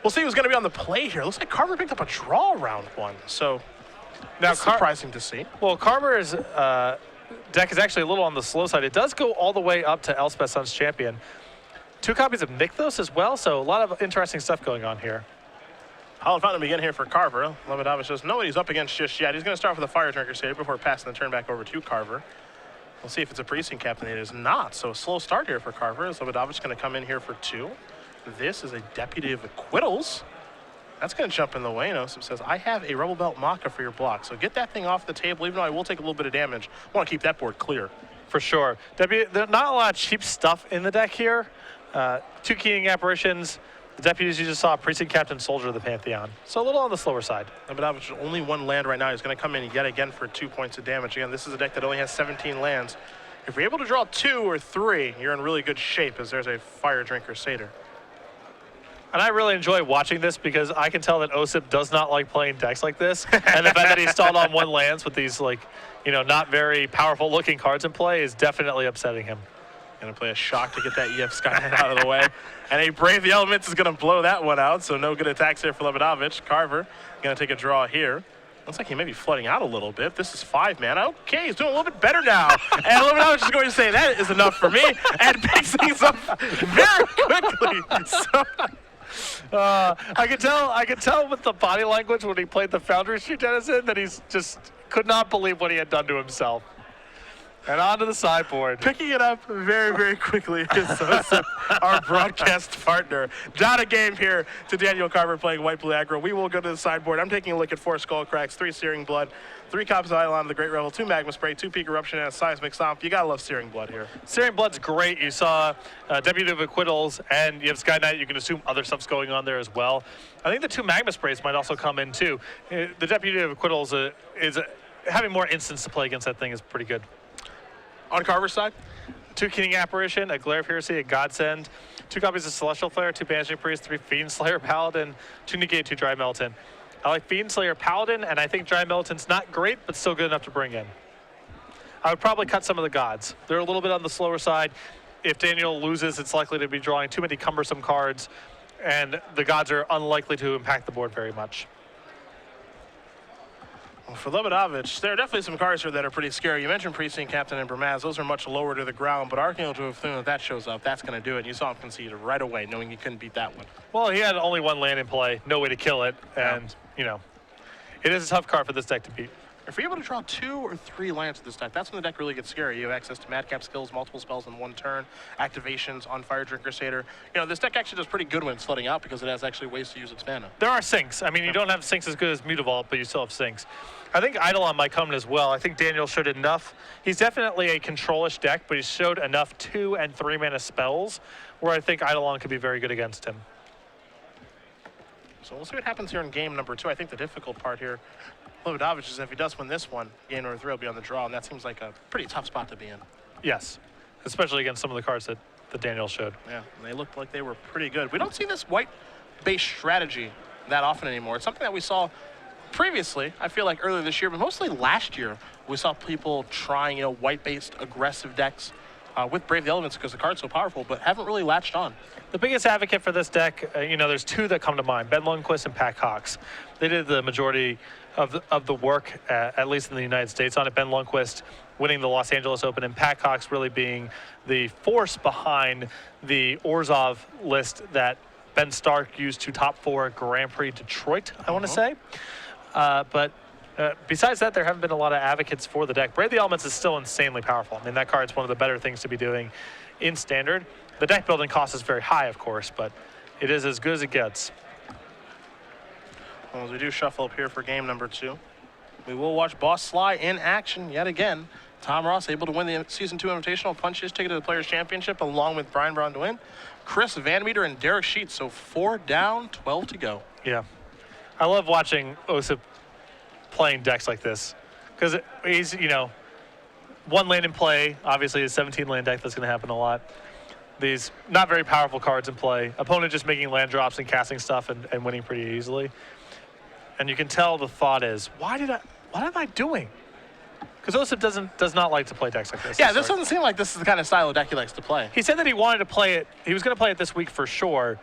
We'll see who's going to be on the play here. Looks like Carver picked up a draw round 1, so now surprising to see. Well, Carver's deck is actually a little on the slow side. It does go all the way up to Elspeth Sun's Champion. 2 copies of Nykthos as well, so a lot of interesting stuff going on here. Hollow Fountain begin here for Carver. Lebedowicz doesn't know what he's up against just yet. He's going to start with a Fire Drinker State before passing the turn back over to Carver. We'll see if it's a Precinct Captain. It is not, so a slow start here for Carver. As Lebedowicz going to come in here for 2. This is a Deputy of Acquittals. That's going to jump in the way. Osyp says, I have a Rebel Belt Maka for your block, so get that thing off the table, even though I will take a little bit of damage. I want to keep that board clear. For sure. There's not a lot of cheap stuff in the deck here. 2 Keying Apparitions. The deputies you just saw, Precinct Captain, Soldier of the Pantheon. So a little on the slower side. Lebedowicz only 1 land right now. He's going to come in yet again for 2 points of damage. Again, this is a deck that only has 17 lands. If you're able to draw 2 or 3, you're in really good shape, as there's a Fire Drinker Satyr. And I really enjoy watching this because I can tell that Osyp does not like playing decks like this. And the fact that he stalled on 1 lands with these, like, you know, not very powerful looking cards in play is definitely upsetting him. Going to play a Shock to get that EF Skynet out of the way. And a Brave the Elements is going to blow that one out, so no good attacks here for Lebedowicz. Carver going to take a draw here. Looks like he may be flooding out a little bit. This is 5-mana. Okay, he's doing a little bit better now. And Lebedowicz is going to say, that is enough for me, and picks things up very quickly. So, I could tell with the body language when he played the Foundry Street Denizen that he's just could not believe what he had done to himself. And onto the sideboard. Picking it up very, very quickly is our broadcast partner. Not a game here to Daniel Carver playing White Blue Aggro. We will go to the sideboard. I'm taking a look at 4 Skull Cracks, 3 Searing Blood, 3 copies of Eidolon of the Great Revel, 2 Magma Spray, 2 Peak Eruption, and a Seismic Stomp. You gotta love Searing Blood here. Searing Blood's great. You saw Deputy of Acquittals, and you have Sky Knight. You can assume other stuff's going on there as well. I think the 2 Magma Sprays might also come in too. The Deputy of Acquittals having more instants to play against that thing is pretty good. On Carver's side? 2 Keening Apparition, a Glare of Heresy, a Godsend, 2 copies of Celestial Flare, 2 Banishing Priest, 3 Fiend Slayer Paladin, 2 Negate, 2 Dry Melton. I like Fiend Slayer Paladin, and I think Dry Melton's not great, but still good enough to bring in. I would probably cut some of the gods. They're a little bit on the slower side. If Daniel loses, it's likely to be drawing too many cumbersome cards, and the gods are unlikely to impact the board very much. Well, for Lebedowicz, there are definitely some cards here that are pretty scary. You mentioned Precinct Captain and Bramaz. Those are much lower to the ground, but Archangel of Thune, if that shows up, that's going to do it. And you saw him concede right away, knowing he couldn't beat that one. Well, he had only 1 land in play, no way to kill it, and, you know, it is a tough card for this deck to beat. If you're able to draw 2 or 3 lands with this deck, that's when the deck really gets scary. You have access to Madcap skills, multiple spells in 1 turn, activations on Fire Drinker Satyr. You know, this deck actually does pretty good when it's flooding out because it has actually ways to use its mana. There are sinks. I mean, you don't have sinks as good as Mutavault, but you still have sinks. I think Eidolon might come in as well. I think Daniel showed enough. He's definitely a control-ish deck, but he showed enough 2 and 3 mana spells where I think Eidolon could be very good against him. So we'll see what happens here in game number 2. I think the difficult part here, Lebedowicz, is if he does win this one, game number 3 will be on the draw, and that seems like a pretty tough spot to be in. Yes, especially against some of the cards that Daniel showed. Yeah, and they looked like they were pretty good. We don't see this white-based strategy that often anymore. It's something that we saw previously, I feel like earlier this year, but mostly last year, we saw people trying, you know, white-based aggressive decks with Brave the Elements because the card's so powerful, but haven't really latched on. The biggest advocate for this deck, you know, there's 2 that come to mind, Ben Lundquist and Pat Cox. They did the majority of the work, at least in the United States, on it. Ben Lundquist winning the Los Angeles Open, and Pat Cox really being the force behind the Orzhov list that Ben Stark used to top 4 Grand Prix Detroit, I want to say. But besides that, there haven't been a lot of advocates for the deck. Brave the Elements is still insanely powerful. I mean, that card's one of the better things to be doing in Standard. The deck building cost is very high, of course, but it is as good as it gets. Well, as we do shuffle up here for game number 2, we will watch Boss Sly in action yet again. Tom Ross able to win the Season 2 Invitational, punch his ticket to the Players' Championship, along with Brian Braun to win, Chris Van Meter, and Derek Sheets. So 4 down, 12 to go. Yeah. I love watching Osyp playing decks like this because he's, you know, 1 land in play, obviously a 17 land deck, that's going to happen a lot. These not very powerful cards in play. Opponent just making land drops and casting stuff and winning pretty easily. And you can tell the thought is, what am I doing? Because Osyp does not like to play decks like this. Yeah, this doesn't seem like this is the kind of style of deck he likes to play. He said that he wanted to play it. He was going to play it this week for sure.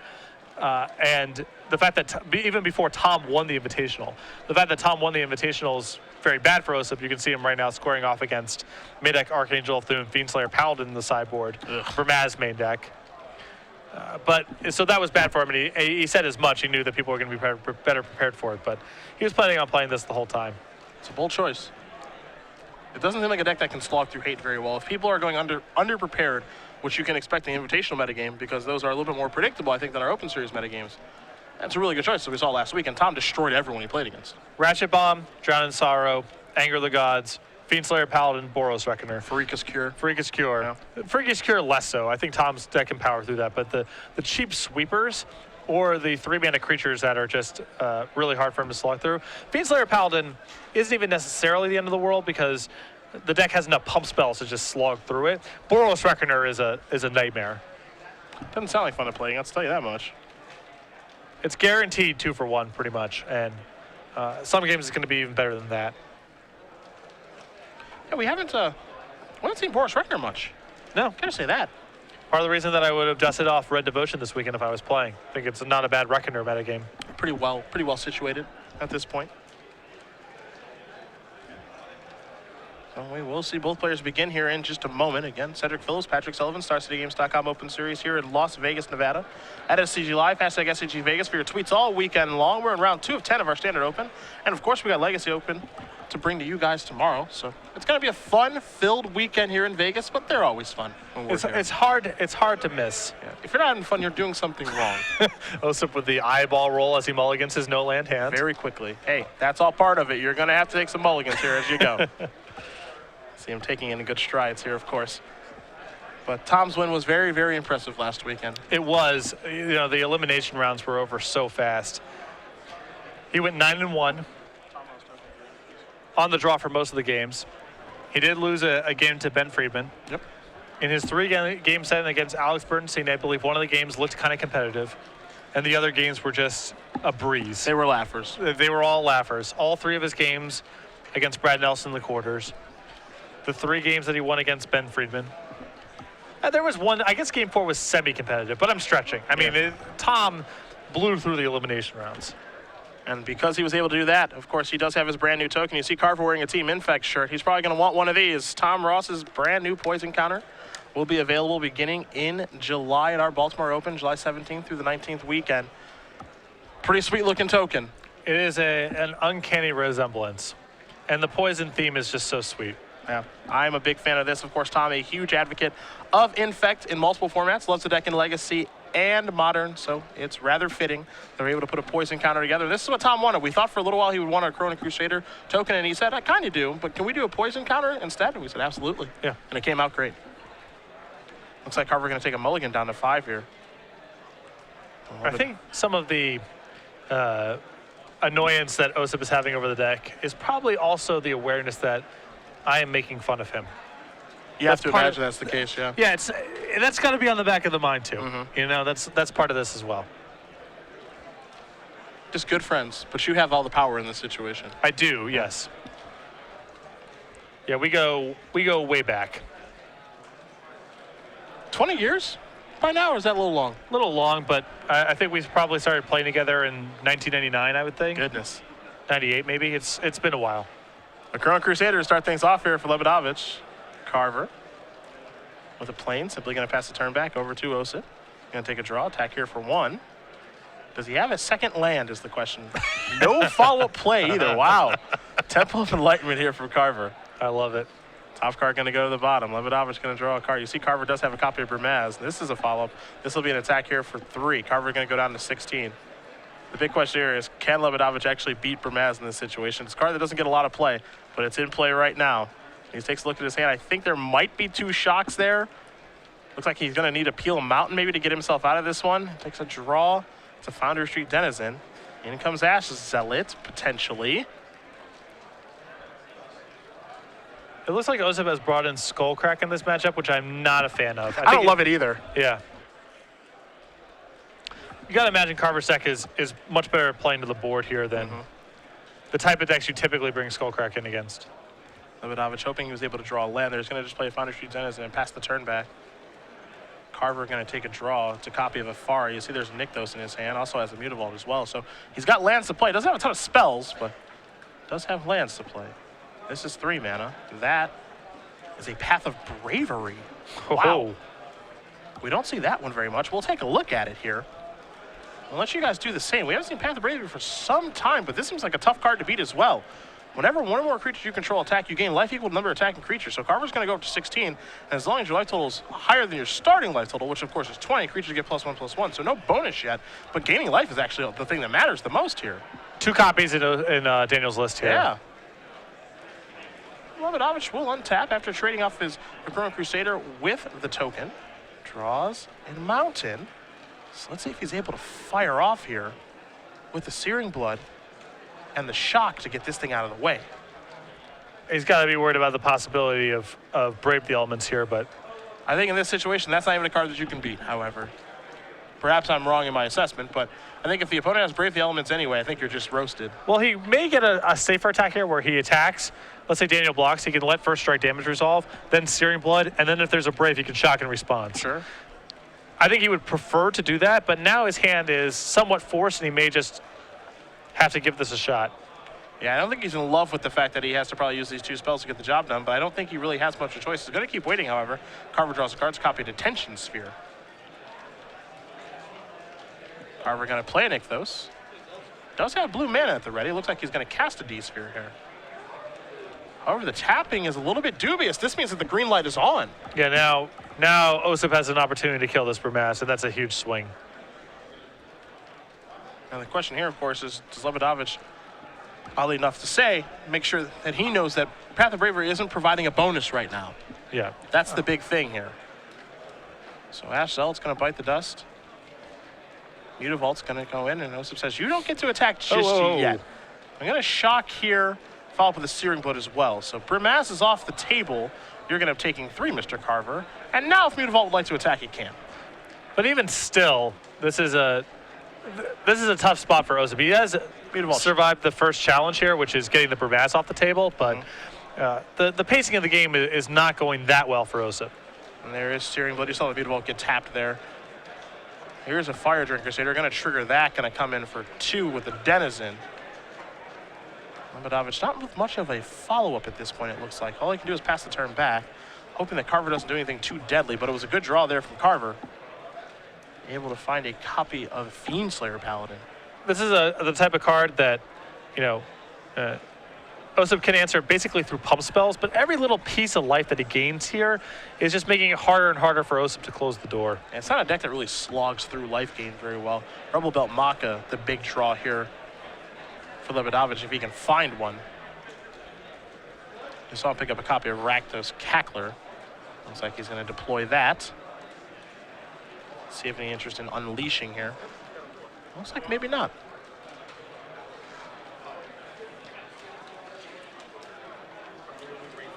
And the fact that even before Tom won the Invitational, the fact that Tom won the Invitational is very bad for Osyp. You can see him right now squaring off against mid-deck Archangel, Thune, Fiendslayer, Paladin in the sideboard for Maz main deck. So that was bad for him, and he said as much. He knew that people were going to be better prepared for it, but he was planning on playing this the whole time. It's a bold choice. It doesn't seem like a deck that can slog through hate very well. If people are going underprepared, which you can expect in the Invitational metagame, because those are a little bit more predictable, I think, than our Open Series metagames, that's a really good choice, as we saw last week, and Tom destroyed everyone he played against. Ratchet Bomb, Drown in Sorrow, Anger of the Gods, Fiendslayer, Paladin, Boros Reckoner. Farika's Cure. Farika's Cure. Yeah. Farika's Cure less so. I think Tom's deck can power through that, but the cheap sweepers or the 3-mana creatures that are just really hard for him to slog through. Fiendslayer Paladin isn't even necessarily the end of the world because the deck has enough pump spells to just slog through it. Boros Reckoner is a nightmare. Doesn't sound like fun to play, I'll tell you that much. It's guaranteed 2 for 1 pretty much, and some games it's going to be even better than that. Yeah, we haven't seen Boros Reckoner much. No. Gotta say that. Part of the reason that I would have dusted off Red Devotion this weekend if I was playing. I think it's not a bad Reckoner metagame. Pretty well situated at this point. So we will see both players begin here in just a moment. Again, Cedric Phillips, Patrick Sullivan, StarCityGames.com Open Series here in Las Vegas, Nevada. At SCG Live, hashtag SCGVEGAS for your tweets all weekend long. We're in round 2 of 10 of our Standard Open. And of course, we got Legacy Open to bring to you guys tomorrow. So it's going to be a fun-filled weekend here in Vegas, but they're always fun when we're here. It's hard to miss. Yeah. If you're not having fun, you're doing something wrong. Osyp with the eyeball roll as he mulligans his no-land hand. Very quickly. Hey, that's all part of it. You're going to have to take some mulligans here as you go. See him taking in good strides here, of course. But Tom's win was very, very impressive last weekend. It was. You know, the elimination rounds were over so fast. He went 9-1 on the draw for most of the games. He did lose a game to Ben Friedman. Yep. In his 3-game set against Alex Bernstein, I believe one of the games looked kind of competitive, and the other games were just a breeze. They were laughers. They were all laughers. All 3 of his games against Brad Nelson in the quarters. The 3 games that he won against Ben Friedman. There was one, I guess game 4 was semi-competitive, but I'm stretching. I mean, Tom blew through the elimination rounds. And because he was able to do that, of course, he does have his brand new token. You see Carver wearing a Team Infect shirt. He's probably going to want one of these. Tom Ross's brand new Poison Counter will be available beginning in July at our Baltimore Open, July 17th through the 19th weekend. Pretty sweet looking token. It is an uncanny resemblance. And the Poison theme is just so sweet. Yeah, I'm a big fan of this. Of course, Tom, a huge advocate of Infect in multiple formats. Loves the deck in Legacy and Modern, so it's rather fitting they're able to put a Poison Counter together. This is what Tom wanted. We thought for a little while he would want a Chrono Crusader token, and he said, I kind of do, but can we do a Poison Counter instead? And we said, absolutely. Yeah. And it came out great. Looks like Carver going to take a mulligan down to 5 here. I think some of the annoyance that Osyp is having over the deck is probably also the awareness that I am making fun of him. You have to imagine that's the case, yeah. Yeah, that's got to be on the back of the mind too. Mm-hmm. You know, that's part of this as well. Just good friends, but you have all the power in this situation. I do, yes. Yeah, we go way back. 20 years by now, or is that a little long? A little long, but I think we probably started playing together in 1999, I would think. Goodness. 98 maybe. It's been a while. A Chrono Crusader to start things off here for Lebedowicz. Carver with a plane, simply going to pass the turn back over to Osyp. Going to take a draw, attack here for 1. Does he have a second land is the question. No follow-up play either. Wow. Temple of Enlightenment here from Carver. I love it. Top card going to go to the bottom. Lebedowicz going to draw a card. You see Carver does have a copy of Bermaz. This is a follow-up. This will be an attack here for 3. Carver going to go down to 16. The big question here is, can Lebedowicz actually beat Bermaz in this situation? It's a card that doesn't get a lot of play, but it's in play right now. He takes a look at his hand. I think there might be 2 shocks there. Looks like he's going to need to peel a mountain maybe to get himself out of this one. Takes a draw. It's a Foundry Street Denizen. In comes Ash's Zealot, potentially. It looks like Osyp has brought in Skullcrack in this matchup, which I'm not a fan of. I don't love it either. Yeah. You got to imagine Carver's deck is much better at playing to the board here than the type of decks you typically bring Skullcrack in against. Lebedowicz hoping he was able to draw a land there. He's going to just play a Foundry Street Denizen and pass the turn back. Carver going to take a draw. It's a copy of a Far. You see there's Nykthos in his hand. Also has a Mutavault as well. So he's got lands to play. Doesn't have a ton of spells, but does have lands to play. This is 3 mana. That is a Path of Bravery. Wow. We don't see that one very much. We'll take a look at it here. I'll let you guys do the same. We haven't seen Path of Bravery for some time, but this seems like a tough card to beat as well. Whenever one or more creatures you control attack, you gain life equal to the number of attacking creatures. So Carver's going to go up to 16, and as long as your life total is higher than your starting life total, which of course is 20, creatures get +1/+1. So no bonus yet, but gaining life is actually the thing that matters the most here. 2 copies in Daniel's list here. Yeah. Lebedowicz will untap after trading off his Recurrent Crusader with the token. Draws and Mountain. So let's see if he's able to fire off here with the Searing Blood and the Shock to get this thing out of the way. He's got to be worried about the possibility of Brave the Elements here, but I think in this situation, that's not even a card that you can beat, however. Perhaps I'm wrong in my assessment, but I think if the opponent has Brave the Elements anyway, I think you're just roasted. well, he may get a safer attack here where he attacks. Let's say Daniel blocks, he can let first strike damage resolve, then Searing Blood, and then if there's a Brave, he can shock and respond. Sure. I think he would prefer to do that, but now his hand is somewhat forced, and he may just have to give this a shot. Yeah, I don't think he's in love with the fact that he has to probably use these 2 spells to get the job done, but I don't think he really has much of a choice. He's going to keep waiting, however. Carver draws a card, copy Detention Sphere. Carver going to play Nykthos. Does have blue mana at the ready. Looks like he's going to cast a D-Sphere here. However, the tapping is a little bit dubious. This means that the green light is on. Yeah, now Osyp has an opportunity to kill this Brewmass, and that's a huge swing. And the question here, of course, is does Lebedowicz, oddly enough to say, make sure that he knows that Path of Bravery isn't providing a bonus right now. Yeah. That's the big thing here. So Ash Zealot's going to bite the dust. Mutavault's going to go in, and Osyp says, you don't get to attack just yet. I'm going to shock here, follow up with a Searing Blood as well. So Brewmass is off the table. You're going to have taking 3, Mr. Carver. And now if Mutavault would like to attack, he can. But even still, this is a tough spot for Osyp. He has survived the first challenge here, which is getting the Brewmass off the table, but the pacing of the game is not going that well for Osyp. And there is Searing Blood. You saw the Mutavault get tapped there. Here's a Fire Drinker, so they're going to trigger that. Going to come in for 2 with the Denizen. Lebedowicz not with much of a follow-up at this point, it looks like. All he can do is pass the turn back, hoping that Carver doesn't do anything too deadly, but it was a good draw there from Carver. Able to find a copy of Fiendslayer Paladin. This is the type of card that, Osyp can answer basically through pump spells, but every little piece of life that he gains here is just making it harder and harder for Osyp to close the door. And it's not a deck that really slogs through life gain very well. Rebel Belt Maka, the big draw here for Lebedowicz if he can find one. You saw him pick up a copy of Rakdos Cackler. Looks like he's going to deploy that. See if any interest in unleashing here. Looks like maybe not.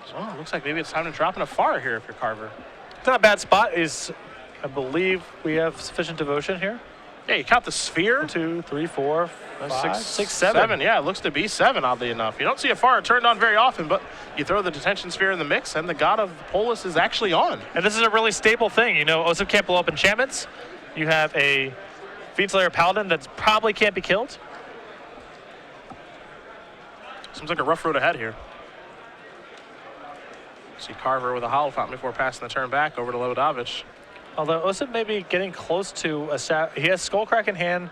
So it looks like maybe it's time to drop in a Far here if you're Carver. It's not a bad spot. I believe we have sufficient devotion here. Yeah, you count the sphere. 1, 2, 3, 4, 5, 6, 7. Yeah, it looks to be 7, oddly enough. You don't see a Far turned on very often, but you throw the Detention Sphere in the mix, and the God of Polis is actually on. And this is a really stable thing. Osyp can't blow up enchantments. You have a Fiendslayer Paladin that probably can't be killed. Seems like a rough road ahead here. See Carver with a Hollow Fountain before passing the turn back over to Lebedowicz. Although Osyp may be getting close to he has Skullcrack in hand,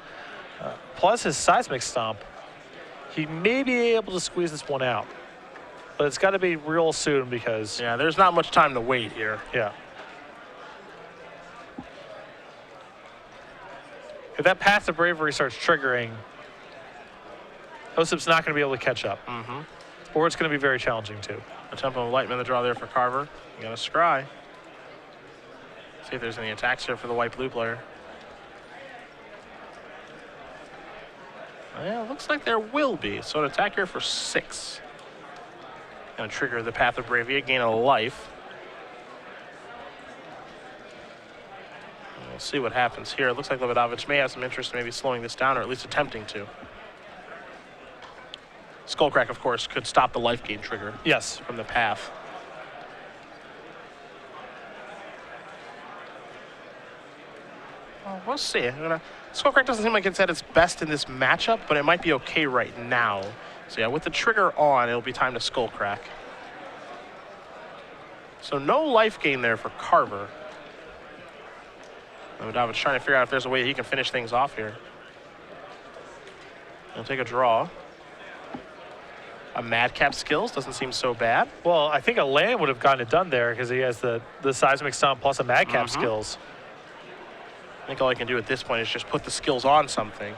plus his Seismic Stomp. He may be able to squeeze this one out, but it's got to be real soon because yeah, there's not much time to wait here. Yeah. If that Path of Bravery starts triggering, Osyp's not going to be able to catch up, or it's going to be very challenging too. A Temple of Lightman, the draw there for Carver. You got a Scry. See if there's any attacks here for the white-blue player. Yeah, looks like there will be. So an attack here for 6. Gonna trigger the Path of Bravery, gain a life. And we'll see what happens here. It looks like Lebedowicz may have some interest in maybe slowing this down, or at least attempting to. Skullcrack, of course, could stop the life gain trigger. Yes. From the path. we'll see. Skullcrack doesn't seem like it's at its best in this matchup, but it might be okay right now. So yeah, with the trigger on, it'll be time to Skullcrack. So no life gain there for Carver. Lebedowicz trying to figure out if there's a way he can finish things off here. He'll take a draw. A Madcap Skills doesn't seem so bad. Well, I think a land would have gotten it done there because he has the Seismic Stomp plus a Madcap Skills. I think all he can do at this point is just put the skills on something.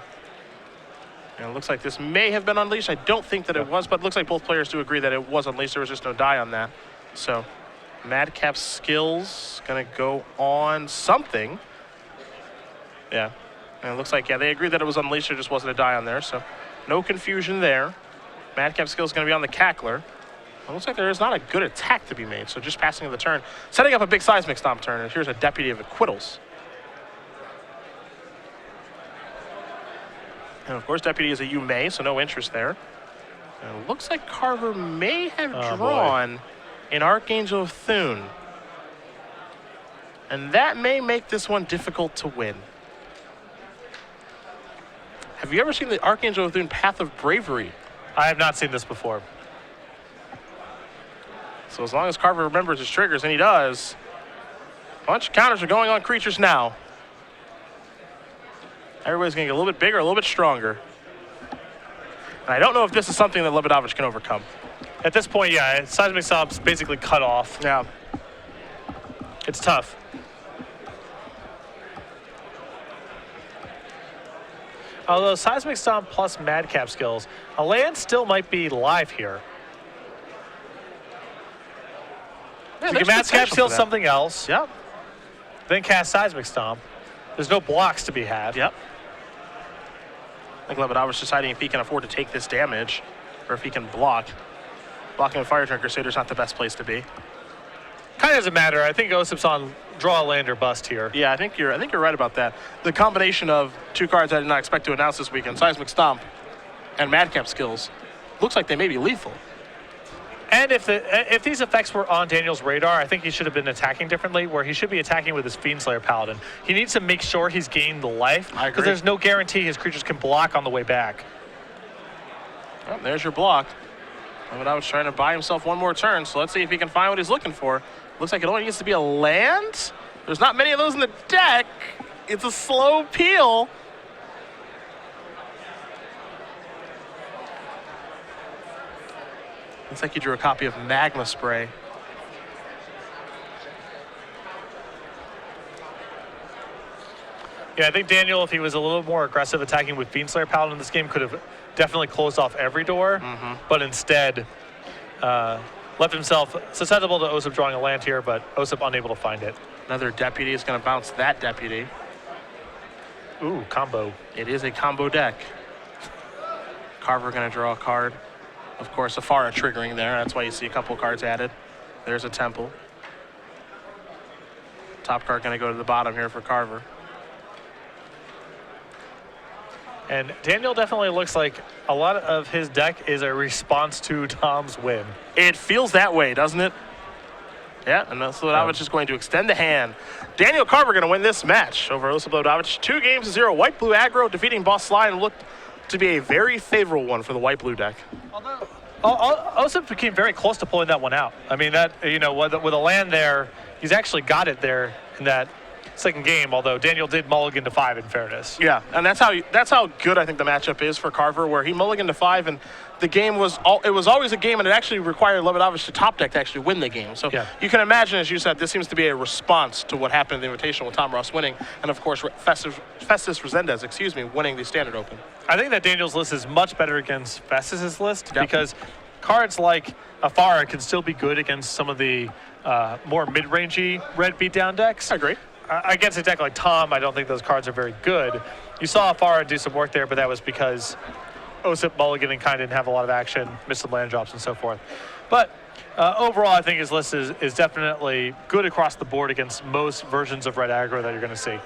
And it looks like this may have been unleashed. I don't think that it was, but it looks like both players do agree that it was unleashed. There was just no die on that. So Madcap Skills gonna go on something. Yeah, and it looks like, yeah, they agreed that it was unleashed. There just wasn't a die on there, so no confusion there. Madcap Skills gonna be on the Cackler. It looks like there is not a good attack to be made, so just passing of the turn. Setting up a big Seismic Stomp turn, and here's a Deputy of Acquittals. And of course, Deputy is a you may, so no interest there. And it looks like Carver may have drawn an Archangel of Thune. And that may make this one difficult to win. Have you ever seen the Archangel of Thune Path of Bravery? I have not seen this before. So as long as Carver remembers his triggers, and he does, a bunch of counters are going on creatures now. Everybody's going to get a little bit bigger, a little bit stronger. And I don't know if this is something that Lebedowicz can overcome. At this point, yeah, Seismic Stomp's basically cut off. Yeah. It's tough. Although Seismic Stomp plus Madcap Skills, a land still might be live here. Yeah, So you can Madcap Skills something else. Yep. Then cast Seismic Stomp. There's no blocks to be had. Yep. I think Lebedowicz deciding if he can afford to take this damage or if he can block. Blocking with Fire Turn Crusader is not the best place to be. Kind of doesn't matter. I think Osyp's on draw a land or bust here. Yeah, I think you're right about that. The combination of two cards I did not expect to announce this weekend, Seismic Stomp and Madcap Skills, looks like they may be lethal. And if these effects were on Daniel's radar, I think he should have been attacking differently, where he should be attacking with his Fiendslayer Paladin. He needs to make sure he's gained the life, because there's no guarantee his creatures can block on the way back. Oh, there's your block. Lebedowicz trying to buy himself one more turn, so let's see if he can find what he's looking for. Looks like it only needs to be a land. There's not many of those in the deck. It's a slow peel. Looks like he drew a copy of Magma Spray. Yeah, I think Daniel, if he was a little more aggressive attacking with Fiendslayer Paladin in this game, could have definitely closed off every door, but instead left himself susceptible to Osyp drawing a land here, but Osyp unable to find it. Another Deputy is going to bounce that Deputy. Ooh, combo. It is a combo deck. Carver going to draw a card. Of course, Afara triggering there. That's why you see a couple cards added. There's a Temple. Top card going to go to the bottom here for Carver. And Daniel definitely looks like a lot of his deck is a response to Tom's win. It feels that way, doesn't it? Yeah, and that's Lebedowicz is going to extend the hand. Daniel Carver going to win this match over Osyp Lebedowicz. 2-0, white-blue aggro, defeating Boss Sly, and looked to be a very favorable one for the white-blue deck. Although Osyp became very close to pulling that one out. I mean, that, you know, with a land there, he's actually got it there in that second game, although Daniel did mulligan to 5 in fairness. Yeah, and that's how good I think the matchup is for Carver, where he mulliganed to 5, and the game was always a game, and it actually required Lebedowicz to top deck to actually win the game. So you can imagine, as you said, this seems to be a response to what happened in the Invitational with Tom Ross winning, and of course Festus Resendez, winning the Standard Open. I think that Daniel's list is much better against Festus's list because cards like Afara can still be good against some of the more mid-rangey red beatdown decks. I agree. Against a deck like Tom, I don't think those cards are very good. You saw Afara do some work there, but that was because Osyp mulliganing kind of didn't have a lot of action, missed some land drops and so forth. But overall, I think his list is definitely good across the board against most versions of red aggro that you're going to see.